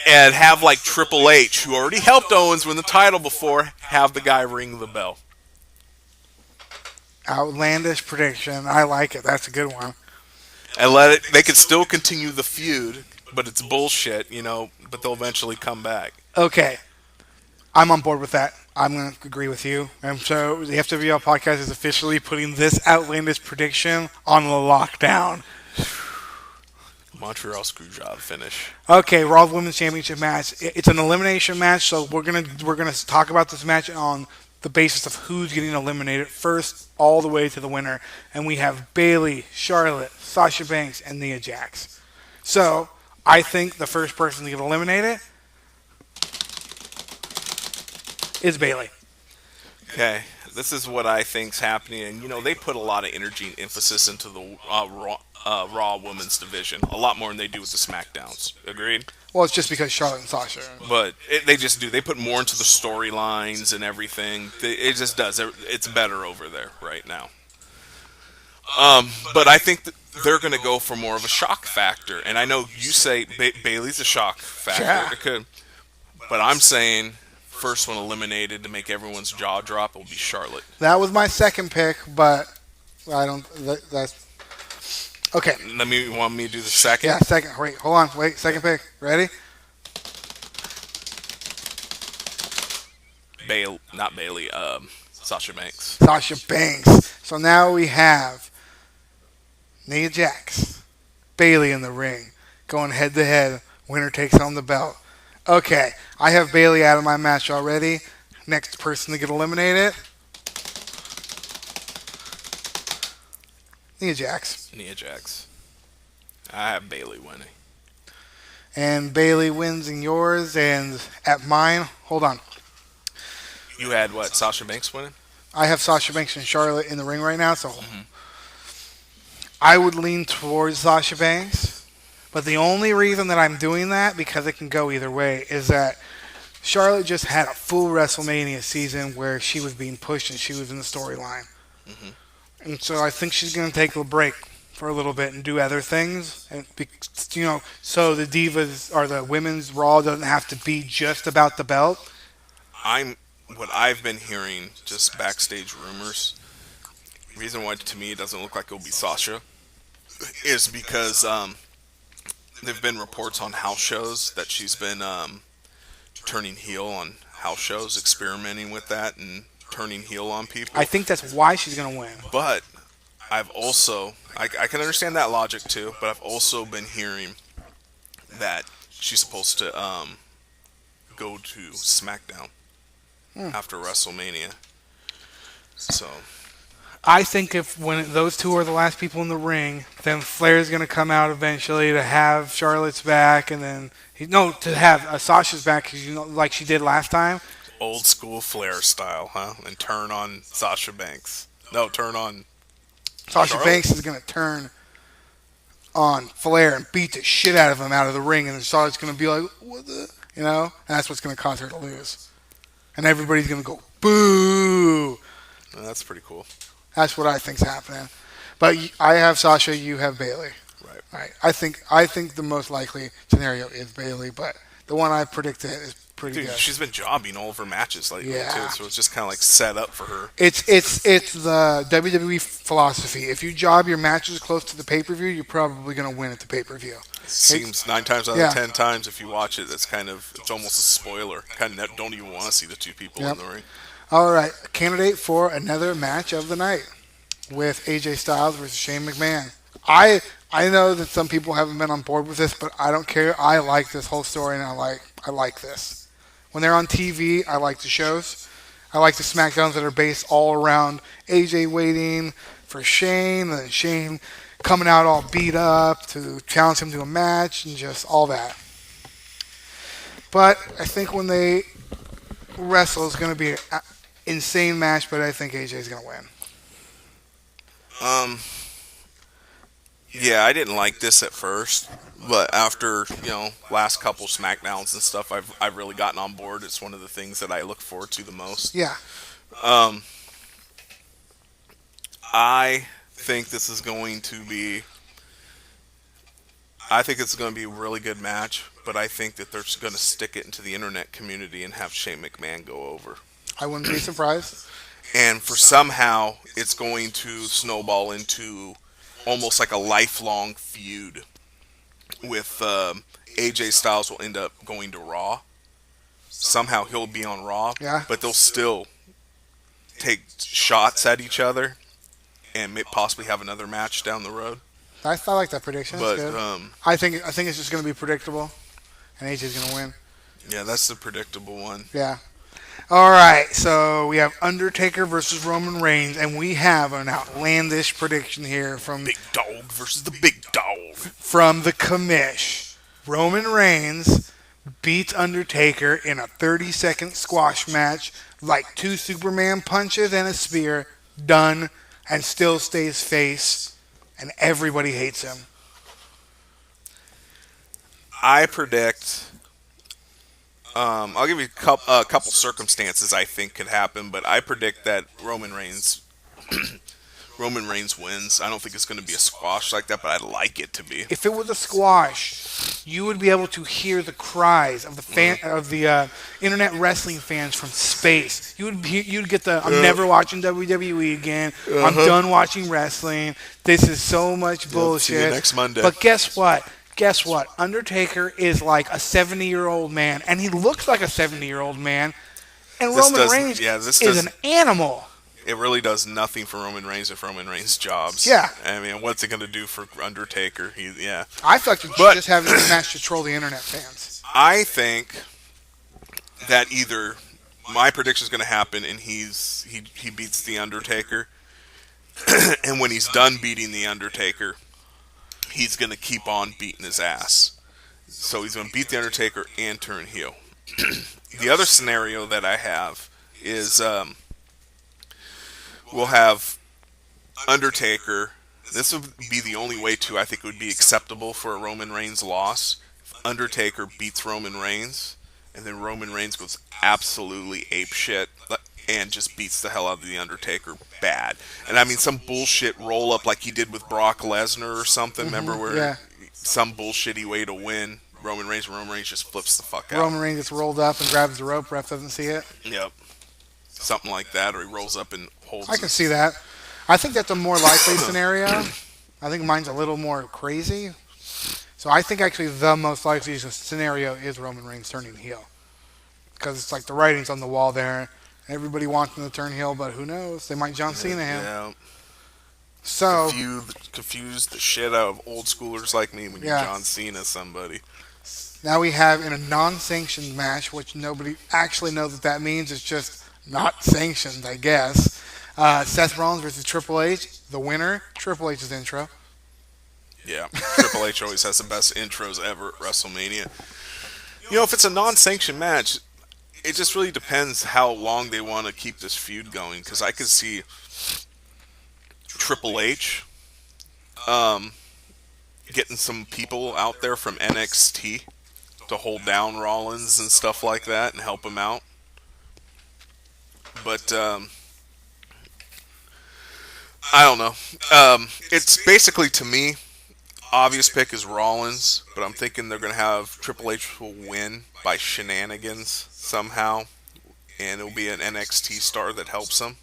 And have like Triple H, who already helped Owens win the title before, have the guy ring the bell. Outlandish prediction. I like it. That's a good one. And they could still continue the feud, but it's bullshit, but they'll eventually come back. Okay. I'm on board with that. I'm going to agree with you. And so the FWL podcast is officially putting this outlandish prediction on the lockdown. Montreal Screwjob finish. Okay, Raw Women's Championship match. It's an elimination match, so we're gonna talk about this match on the basis of who's getting eliminated first, all the way to the winner. And we have Bayley, Charlotte, Sasha Banks, and Nia Jax. So I think the first person to get eliminated is Bayley. Okay, this is what I think's happening, and they put a lot of energy and emphasis into the Raw Women's division, a lot more than they do with the SmackDowns. Agreed? Well, it's just because Charlotte and Sasha. But they just do. They put more into the storylines and everything. It just does. It's better over there right now. But I think that they're going to go for more of a shock factor, and I know you say Bayley's a shock factor. Yeah. It could, but I'm saying first one eliminated to make everyone's jaw drop will be Charlotte. That was my second pick, but I don't. That's okay. Want me to do the second? Yeah, second. Wait, hold on. Wait, second pick. Ready? Not Bayley. Sasha Banks. Sasha Banks. So now we have Nia Jax, Bayley in the ring, going head to head. Winner takes home the belt. Okay, I have Bayley out of my match already. Next person to get eliminated, Nia Jax. Nia Jax. I have Bayley winning. And Bayley wins in yours, and at mine, hold on. You had what? Sasha Banks winning? I have Sasha Banks and Charlotte in the ring right now, so I would lean towards Sasha Banks. But the only reason that I'm doing that, because it can go either way, is that Charlotte just had a full WrestleMania season where she was being pushed and she was in the storyline. And so I think she's going to take a break for a little bit and do other things. And so the Divas or the Women's Raw doesn't have to be just about the belt. What I've been hearing, just backstage rumors, the reason why to me it doesn't look like it'll be Sasha is because there've been reports on house shows that she's been turning heel on house shows, experimenting with that and turning heel on people. I think that's why she's going to win. But I've also, I can understand that logic too, but I've also been hearing that she's supposed to go to SmackDown after WrestleMania. So I think when those two are the last people in the ring, then Flair's going to come out eventually to have Charlotte's back, and then to have Sasha's back, like she did last time. Old school Flair style, huh? And turn on Sasha Banks. No, turn on Sasha Charlotte. Banks is going to turn on Flair and beat the shit out of him out of the ring, and then Charlotte's going to be like, what the, and that's what's going to cause her to lose. And everybody's going to go, boo. That's pretty cool. That's what I think's happening. But I have Sasha, you have Bayley. Right. I think the most likely scenario is Bayley, but the one I predicted is pretty good. She's been jobbing all of her matches lately too, so it's just kind of like set up for her. It's the WWE philosophy. If you job your matches close to the pay-per-view, you're probably going to win at the pay-per-view. Seems 9 times out of 10 times if you watch it, it's almost a spoiler. Kind of don't even want to see the two people in the ring. All right, candidate for another match of the night with AJ Styles versus Shane McMahon. I know that some people haven't been on board with this, but I don't care. I like this whole story, and I like this. When they're on TV, I like the shows. I like the SmackDowns that are based all around AJ waiting for Shane, and then Shane coming out all beat up to challenge him to a match, and just all that. But I think when they wrestle, it's going to be an insane match, but I think AJ's going to win. Yeah, I didn't like this at first, but after, last couple SmackDowns and stuff, I've really gotten on board. It's one of the things that I look forward to the most. Yeah. I think this is going to be a really good match, but I think that they're just going to stick it into the internet community and have Shane McMahon go over. I wouldn't be surprised. And for somehow, it's going to snowball into almost like a lifelong feud with AJ Styles will end up going to Raw. somehow he'll be on Raw. Yeah. But they'll still take shots at each other and possibly have another match down the road. I like that prediction. That's But good. I think it's just going to be predictable, and AJ's going to win. yeah, that's the predictable one. Yeah. All right, so we have Undertaker versus Roman Reigns, and we have an outlandish prediction here from Big Dog versus the Big Dog. From the commish. Roman Reigns beats Undertaker in a 30-second squash match, like 2 Superman punches and a spear, done, and still stays face, and everybody hates him. I predict. I'll give you a couple circumstances I think could happen, but I predict that Roman Reigns wins. I don't think it's going to be a squash like that, but I'd like it to be. If it was a squash, you would be able to hear the cries of the internet wrestling fans from space. You'd get the I'm never watching WWE again. I'm done watching wrestling. This is so much bullshit. See you next Monday. But guess what? Undertaker is like a 70-year-old man, and he looks like a 70-year-old man. And Roman Reigns is an animal. It really does nothing for Roman Reigns if Roman Reigns jobs. Yeah. I mean, what's it going to do for Undertaker? I feel like you should just have this match to troll the internet fans. I think that either my prediction is going to happen and he beats the Undertaker, and when he's done beating the Undertaker, he's going to keep on beating his ass. So he's going to beat the Undertaker and turn heel. The other scenario that I have is we'll have Undertaker. This would be the only way I think it would be acceptable for a Roman Reigns loss. If Undertaker beats Roman Reigns, and then Roman Reigns goes absolutely apeshit and just beats the hell out of the Undertaker bad. And I mean some bullshit roll up like he did with Brock Lesnar or something. Remember where some bullshitty way to win Roman Reigns just flips the fuck out. Roman Reigns gets rolled up and grabs the rope. Ref doesn't see it. Yep. Something like that, or he rolls up and holds. I can see that. I think that's a more likely scenario. I think mine's a little more crazy. So I think actually the most likely scenario is Roman Reigns turning heel. Because it's like the writing's on the wall there. Everybody wants him to turn heel, but who knows? They might John Cena him. Yeah. So confuse the shit out of old schoolers like me when you John Cena somebody. Now we have in a non-sanctioned match, which nobody actually knows what that means. It's just not sanctioned, I guess. Seth Rollins versus Triple H. The winner, Triple H's intro. Yeah, Triple H always has the best intros ever at WrestleMania. You know, if it's a non-sanctioned match, it just really depends how long they want to keep this feud going. Because I could see Triple H getting some people out there from NXT to hold down Rollins and stuff like that and help him out. But I don't know. It's basically, to me, obvious pick is Rollins, but I'm thinking they're going to have Triple H will win by shenanigans somehow, and it'll be an NXT star that helps him.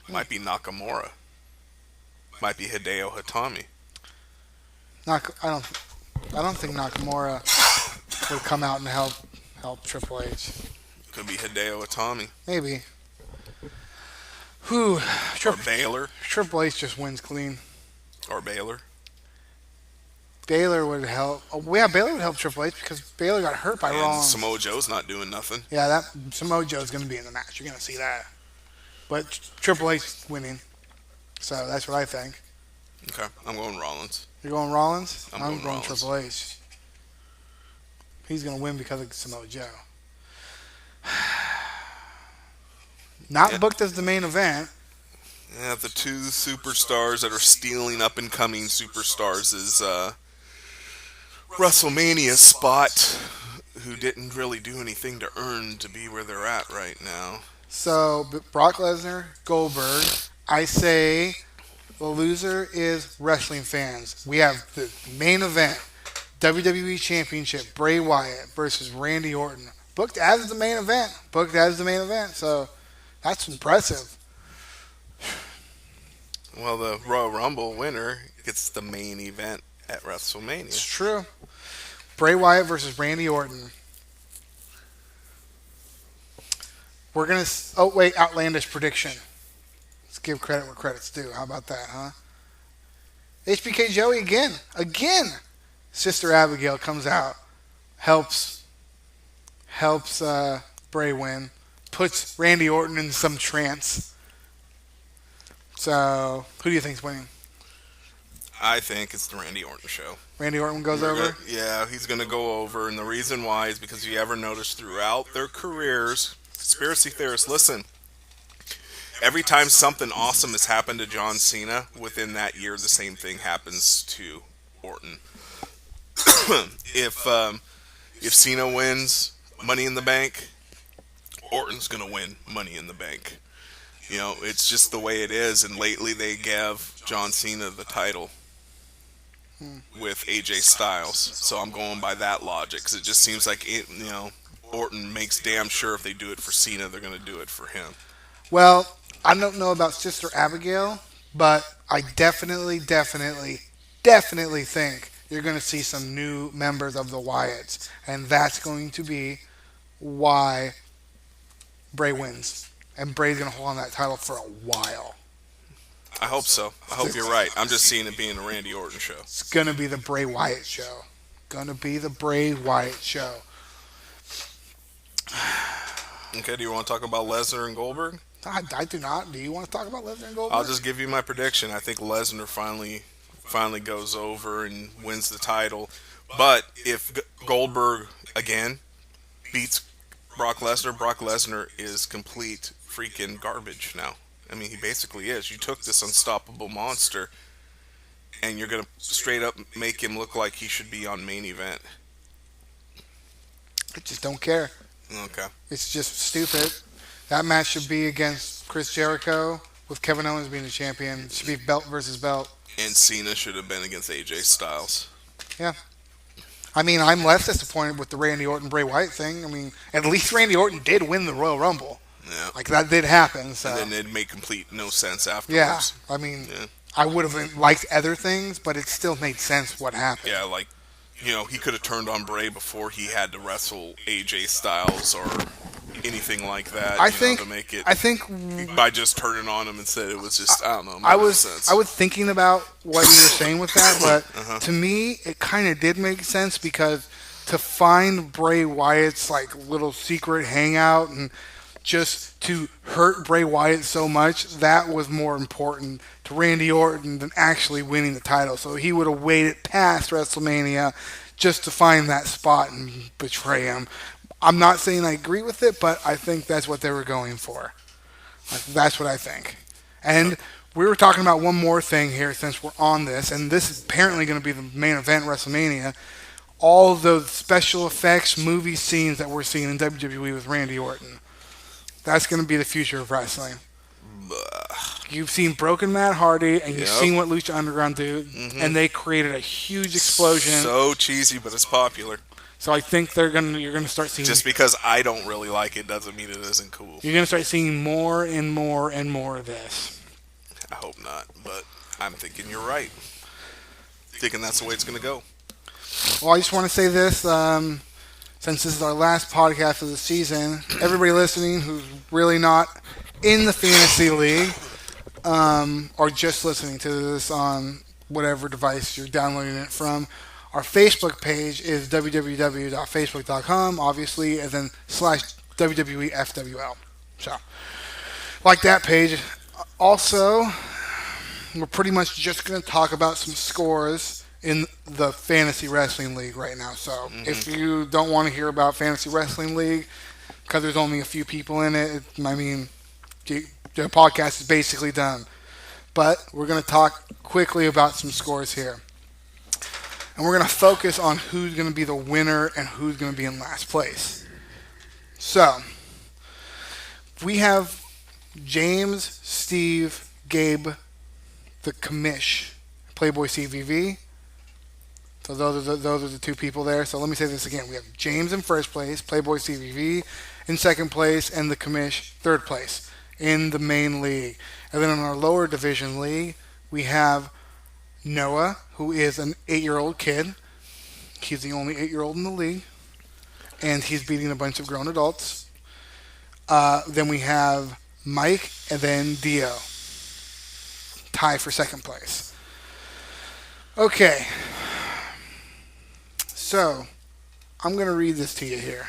Might be Nakamura. Might be Hideo Itami. I don't think Nakamura would come out and help Triple H. Could be Hideo Itami. Maybe. Whew. Or Baylor. Triple H just wins clean. Or Baylor. Baylor would help. Oh, yeah, Baylor would help Triple H because Baylor got hurt by Rollins. Samoa Joe's not doing nothing. Yeah, that Samoa Joe's going to be in the match. You're going to see that. But Triple H winning. So that's what I think. Okay, I'm going Rollins. You're going Rollins? I'm going Rollins. Triple H. He's going to win because of Samoa Joe. Not booked as the main event. Yeah, the two superstars that are stealing up-and-coming superstars is WrestleMania spot, who didn't really do anything to earn to be where they're at right now. So, Brock Lesnar, Goldberg. I say the loser is wrestling fans. We have the main event, WWE Championship, Bray Wyatt versus Randy Orton. Booked as the main event. So, that's impressive. Well, the Royal Rumble winner gets the main event at WrestleMania. It's true. Bray Wyatt versus Randy Orton. We're going to... Oh, wait, outlandish prediction. Let's give credit where credit's due. How about that, huh? HBK Joey again. Again! Sister Abigail comes out. Helps Bray win. Puts Randy Orton in some trance. So, who do you think's winning? I think it's the Randy Orton show. Randy Orton goes over? Yeah, he's going to go over, and the reason why is because you ever notice throughout their careers, conspiracy theorists, listen, every time something awesome has happened to John Cena, within that year, the same thing happens to Orton. If Cena wins Money in the Bank, Orton's going to win Money in the Bank. You know, it's just the way it is, and lately they gave John Cena the title with AJ Styles, so I'm going by that logic, because it just seems like, Orton makes damn sure if they do it for Cena, they're going to do it for him. Well, I don't know about Sister Abigail, but I definitely think you're going to see some new members of the Wyatts, and that's going to be why Bray wins. And Bray's going to hold on that title for a while. I hope so. I hope you're right. I'm just seeing it being a Randy Orton show. It's going to be the Bray Wyatt show. Okay, do you want to talk about Lesnar and Goldberg? I do not. Do you want to talk about Lesnar and Goldberg? I'll just give you my prediction. I think Lesnar finally goes over and wins the title. But if Goldberg, again, beats Brock Lesnar is complete freaking garbage now. I mean, he basically is. You took this unstoppable monster, and you're going to straight up make him look like he should be on main event. I just don't care. Okay. It's just stupid. That match should be against Chris Jericho with Kevin Owens being the champion. It should be belt versus belt. And Cena should have been against AJ Styles. Yeah. I mean, I'm less disappointed with the Randy Orton-Bray Wyatt thing. I mean, at least Randy Orton did win the Royal Rumble. Yeah. Like, that did happen. So. And then it made complete no sense afterwards. Yeah. I mean, I would have liked other things, but it still made sense what happened. Yeah, like, he could have turned on Bray before he had to wrestle AJ Styles or anything like that. To make it. I think by just turning on him instead, it was just I don't know. I was thinking about what you were saying with that, but to me, it kind of did make sense because to find Bray Wyatt's like little secret hangout and just to hurt Bray Wyatt so much, that was more important to Randy Orton than actually winning the title. So he would have waited past WrestleMania just to find that spot and betray him. I'm not saying I agree with it, but I think that's what they were going for. That's what I think. And we were talking about one more thing here since we're on this, and this is apparently going to be the main event WrestleMania. All those special effects movie scenes that we're seeing in WWE with Randy Orton. That's going to be the future of wrestling. You've seen Broken Matt Hardy, and you've seen what Lucha Underground do, and they created a huge explosion. So cheesy, but it's popular. So I think you're gonna start seeing. Just because I don't really like it doesn't mean it isn't cool. You're gonna start seeing more and more and more of this. I hope not, but I'm thinking you're right. Thinking that's the way it's gonna go. Well, I just want to say this. Since this is our last podcast of the season, everybody listening who's really not in the fantasy league, or just listening to this on whatever device you're downloading it from, our Facebook page is www.facebook.com, obviously, and then /WWEFWL. So, like that page. Also, we're pretty much just going to talk about some scores in the Fantasy Wrestling League right now. So, if you don't want to hear about Fantasy Wrestling League, because there's only a few people in it, I mean, the podcast is basically done. But we're going to talk quickly about some scores here. And we're going to focus on who's going to be the winner and who's going to be in last place. So, we have James, Steve, Gabe, the Commish, Playboy CVV. So those are the two people there. So let me say this again. We have James in first place, Playboy CVV in second place, and the Commish third place in the main league. And then in our lower division league, we have Noah, who is an 8-year-old kid. He's the only 8-year-old in the league. And he's beating a bunch of grown adults. Then we have Mike and then Dio. Tie for second place. Okay. So, I'm going to read this to you here.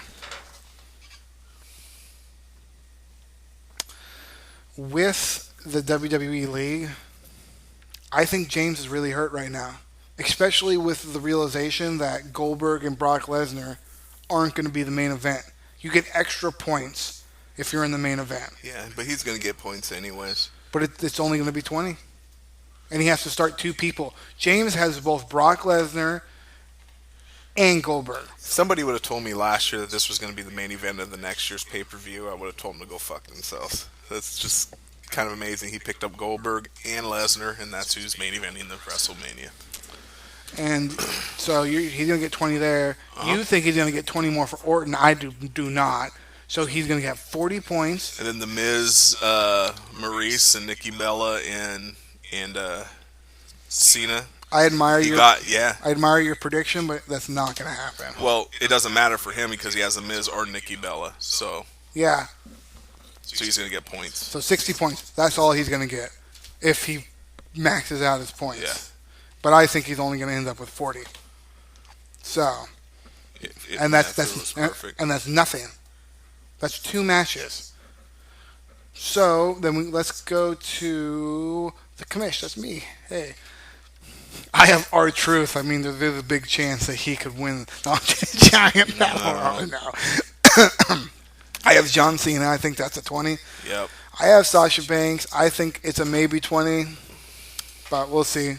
With the WWE League, I think James is really hurt right now. Especially with the realization that Goldberg and Brock Lesnar aren't going to be the main event. You get extra points if you're in the main event. Yeah, but he's going to get points anyways. But it's only going to be 20. And he has to start 2 people. James has both Brock Lesnar and Goldberg. Somebody would have told me last year that this was going to be the main event of the next year's pay-per-view. I would have told them to go fuck themselves. That's just kind of amazing. He picked up Goldberg and Lesnar, and that's who's main eventing the WrestleMania. And so he's going to get 20 there. You think he's going to get 20 more for Orton. I do not. So he's going to get 40 points. And then The Miz, Maurice, and Nikki Bella, and Cena. I admire I admire your prediction, but that's not going to happen. Well, it doesn't matter for him because he has The Miz or Nikki Bella. So yeah. So he's going to get points. So 60 points. That's all he's going to get if he maxes out his points. Yeah. But I think he's only going to end up with 40. So, that's perfect. And that's nothing. That's 2 matches. So then let's go to the commish. That's me. Hey, I have R-Truth. I mean, there's a big chance that he could win the Giant Battle. No. I have John Cena. I think that's a 20. Yep. I have Sasha Banks. I think it's a maybe 20, but we'll see.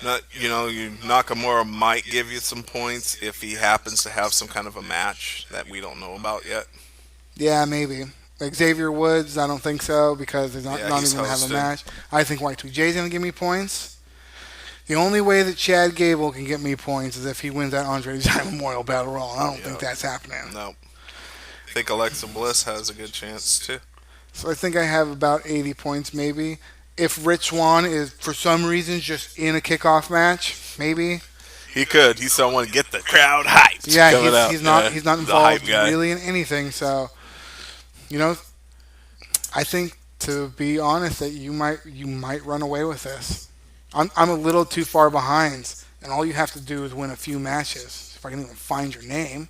Nakamura might give you some points if he happens to have some kind of a match that we don't know about yet. Yeah, maybe. Like Xavier Woods, I don't think so because he's not even going to have a match. I think Y2J is going to give me points. The only way that Chad Gable can get me points is if he wins that Andre the Giant Memorial Battle Royal. I don't think that's happening. No. I think Alexa Bliss has a good chance too. So I think I have about 80 points maybe. If Rich Swann is, for some reason, just in a kickoff match, maybe. He could. He's someone to get the crowd hyped. Yeah, he's not involved really in anything. So, I think, to be honest, that you might run away with this. I'm a little too far behind, and all you have to do is win a few matches. If I can even find your name.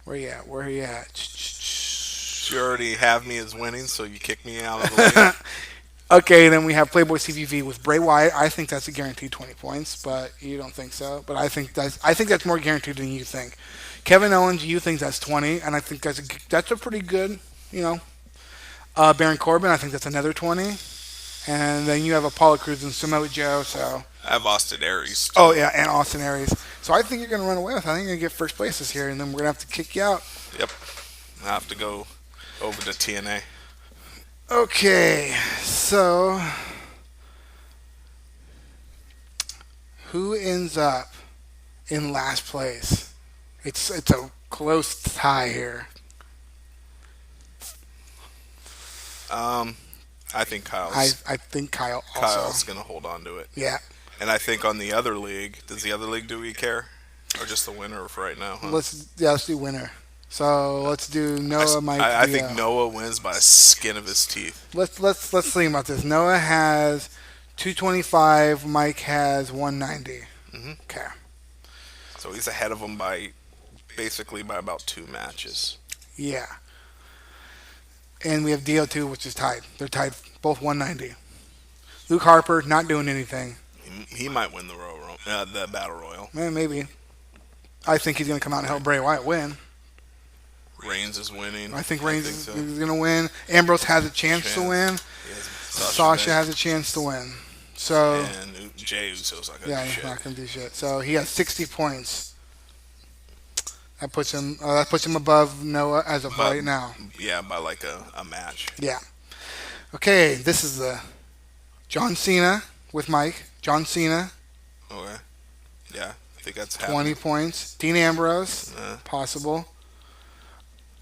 Where you at? Where are you at? You already have me as winning, so you kick me out of the league. Okay, then we have Playboy CVV with Bray Wyatt. I think that's a guaranteed 20 points, but you don't think so. But I think that's more guaranteed than you think. Kevin Owens, you think that's 20, and I think that's a pretty good, Baron Corbin, I think that's another 20. And then you have Apollo Crews and Samoa Joe, so. I have Austin Aries, too. Oh, yeah, and Austin Aries. So I think you're going to run away with it. I think you're going to get first places here, and then we're going to have to kick you out. Yep. I have to go over to TNA. Okay, so who ends up in last place? It's a close tie here. I think Kyle's. I think Kyle also. Kyle's going to hold on to it. Yeah. And I think on the other league, does the other league do we care, or just the winner for right now? Huh? Let's do winner. So let's do Noah. I think Noah wins by the skin of his teeth. Let's think about this. Noah has 225. Mike has 190. Mm-hmm. Okay. So he's ahead of him by about 2 matches. Yeah. And we have DO2, which is tied. They're tied, both 190. Luke Harper not doing anything. He might win the Battle Royal. Maybe. I think he's going to come out and help Bray Wyatt win. Reigns is winning. I think Reigns is going to win. Ambrose has a chance to win. Sasha has a chance to win. So. And Jey Uso's not going to do shit. Yeah, he's not going to do shit. So he has 60 points. That puts him above Noah as of right now. Yeah, by like a match. Yeah. Okay, this is the John Cena with Mike. John Cena. Okay. Yeah, I think that's 20 points. Dean Ambrose, possible.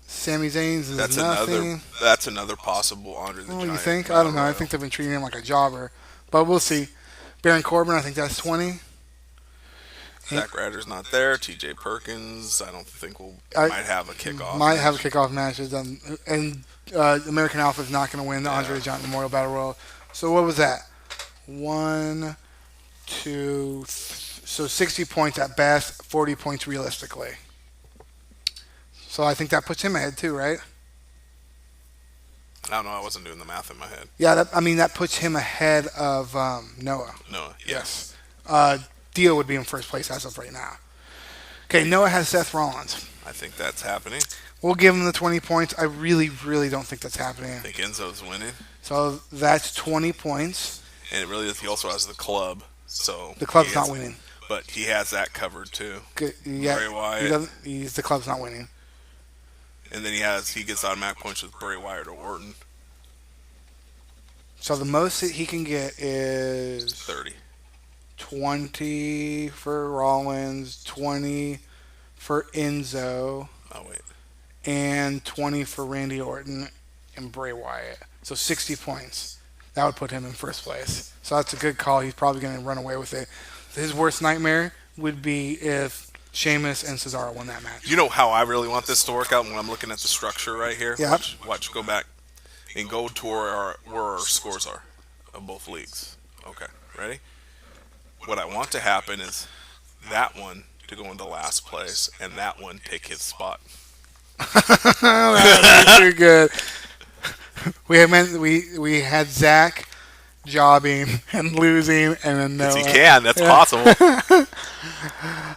Sami Zayn's is nothing. That's another possible Andre the Giant. You think? I don't know. I think they've been treating him like a jobber. But we'll see. Baron Corbin, I think that's 20. Zack Ryder's not there. T.J. Perkins, I don't think might have a kickoff. Might have a kickoff match. And American Alpha's not going to win the Andre the Giant Memorial Battle Royal. So what was that? 1, 2, so 60 points at best, 40 points realistically. So I think that puts him ahead too, right? I don't know. I wasn't doing the math in my head. Yeah, that puts him ahead of Noah. Noah, yes. Dio would be in first place as of right now. Okay, Noah has Seth Rollins. I think that's happening. We'll give him the 20 points. I really, really don't think that's happening. I think Enzo's winning. So that's 20 points. And it really is. He also has the club. So the club's not winning. But he has that covered too. Yeah, Bray Wyatt. The club's not winning. And then he gets automatic points with Bray Wyatt or Orton. So the most that he can get is 30. 20 for Rollins, 20 for Enzo. Oh, wait. And 20 for Randy Orton and Bray Wyatt. So 60 points. That would put him in first place. So that's a good call. He's probably going to run away with it. His worst nightmare would be if Sheamus and Cesaro won that match. You know how I really want this to work out when I'm looking at the structure right here? Yeah. Watch, go back and go to where our scores are of both leagues. Okay, ready? What I want to happen is that one to go into last place and that one take his spot. That's too good. We had Zach jobbing and losing, and then Noah. Yes, he can. That's possible.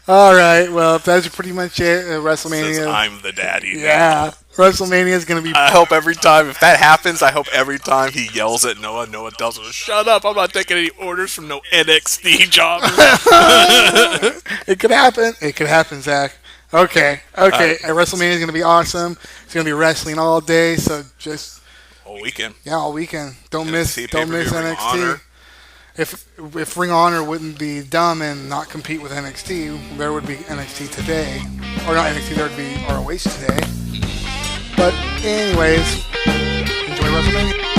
All right. Well, that's pretty much it. WrestleMania. Says I'm the daddy. Yeah. WrestleMania is going to be. I hope every time, if that happens, I hope every time he yells at Noah, Noah tells him, "Shut up! I'm not taking any orders from no NXT jobbers." It could happen. It could happen, Zach. Okay. WrestleMania is going to be awesome. It's going to be wrestling all day. So just. All weekend. Yeah, all weekend. Don't miss NXT. If Ring of Honor wouldn't be dumb and not compete with NXT, there would be NXT today. Or not NXT, there would be ROH today. But anyways, enjoy WrestleMania.